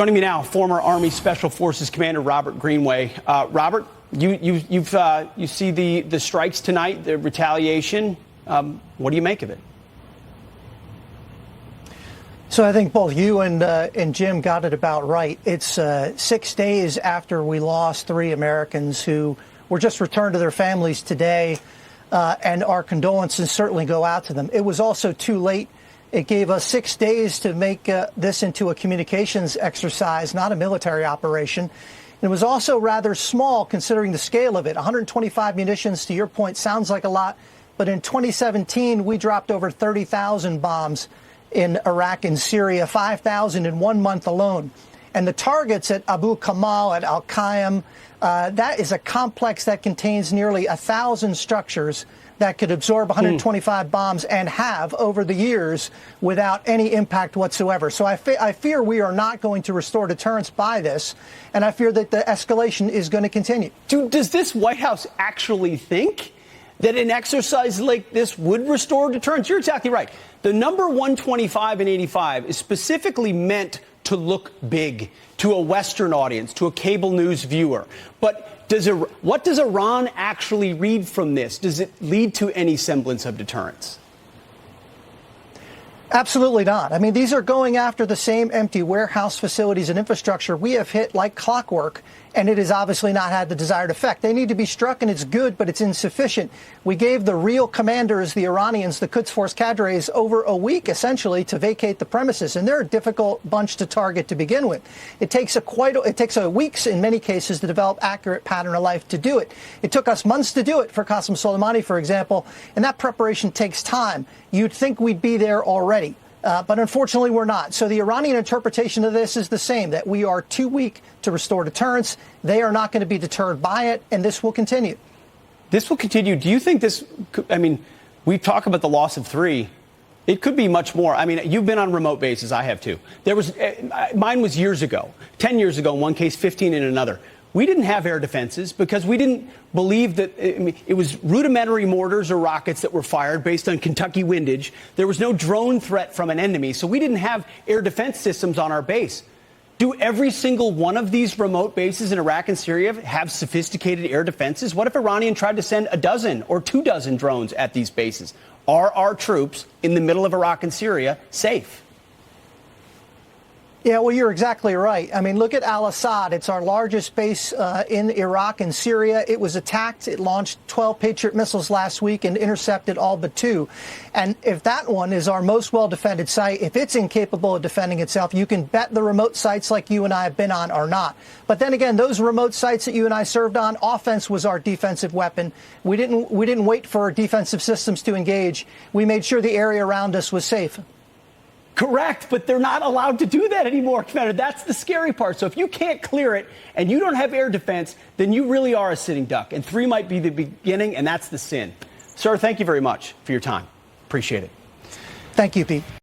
Joining me now, former Army Special Forces Commander Robert Greenway. Robert, you see the strikes tonight, the retaliation. What do you make of it? So I think both you and Jim got it about right. It's 6 days after we lost 3 Americans who were just returned to their families today, and our condolences certainly go out to them. It was also too late. It gave us 6 days to make this into a communications exercise, not a military operation. And it was also rather small considering the scale of it. 125 munitions, to your point, sounds like a lot. But in 2017, we dropped over 30,000 bombs in Iraq and Syria, 5,000 in 1 month alone. And the targets at Abu Kamal, at Al-Qaim, that is a complex that contains nearly 1,000 structures that could absorb 125 bombs and have over the years without any impact whatsoever. So I fear we are not going to restore deterrence by this, and I fear that the escalation is going to continue. Does this White House actually think that an exercise like this would restore deterrence? You're exactly right. The number 125 and 85 is specifically meant to look big to a Western audience, to a cable news viewer. But what does Iran actually read from this? Does it lead to any semblance of deterrence? Absolutely not. I mean, these are going after the same empty warehouse facilities and infrastructure we have hit like clockwork, and it has obviously not had the desired effect. They need to be struck, and it's good, but it's insufficient. We gave the real commanders, the Iranians, the Quds Force cadres, over a week, essentially, to vacate the premises, and they're a difficult bunch to target to begin with. It takes weeks, in many cases, to develop accurate pattern of life to do it. It took us months to do it for Qasem Soleimani, for example, and that preparation takes time. You'd think we'd be there already. But unfortunately, we're not. So the Iranian interpretation of this is the same, that we are too weak to restore deterrence. They are not going to be deterred by it, and this will continue. This will continue. Do you think this, I mean, we talk about the loss of 3. It could be much more. I mean, you've been on remote bases. I have too. Mine was years ago, 10 years ago in one case, 15 in another. We didn't have air defenses because we didn't believe that it was rudimentary mortars or rockets that were fired based on Kentucky windage. There was no drone threat from an enemy, so we didn't have air defense systems on our base. Do every single one of these remote bases in Iraq and Syria have sophisticated air defenses? What if Iranian tried to send a dozen or 24 drones at these bases? Are our troops in the middle of Iraq and Syria safe? Yeah, well, you're exactly right. I mean, look at Al-Assad. It's our largest base in Iraq and Syria. It was attacked. It launched 12 Patriot missiles last week and intercepted all but 2. And if that one is our most well-defended site, if it's incapable of defending itself, you can bet the remote sites like you and I have been on are not. But then again, those remote sites that you and I served on, offense was our defensive weapon. We didn't wait for defensive systems to engage. We made sure the area around us was safe. Correct, but they're not allowed to do that anymore, Commander. That's the scary part. So if you can't clear it and you don't have air defense, then you really are a sitting duck. And 3 might be the beginning, and that's the sin. Sir, thank you very much for your time. Appreciate it. Thank you, Pete.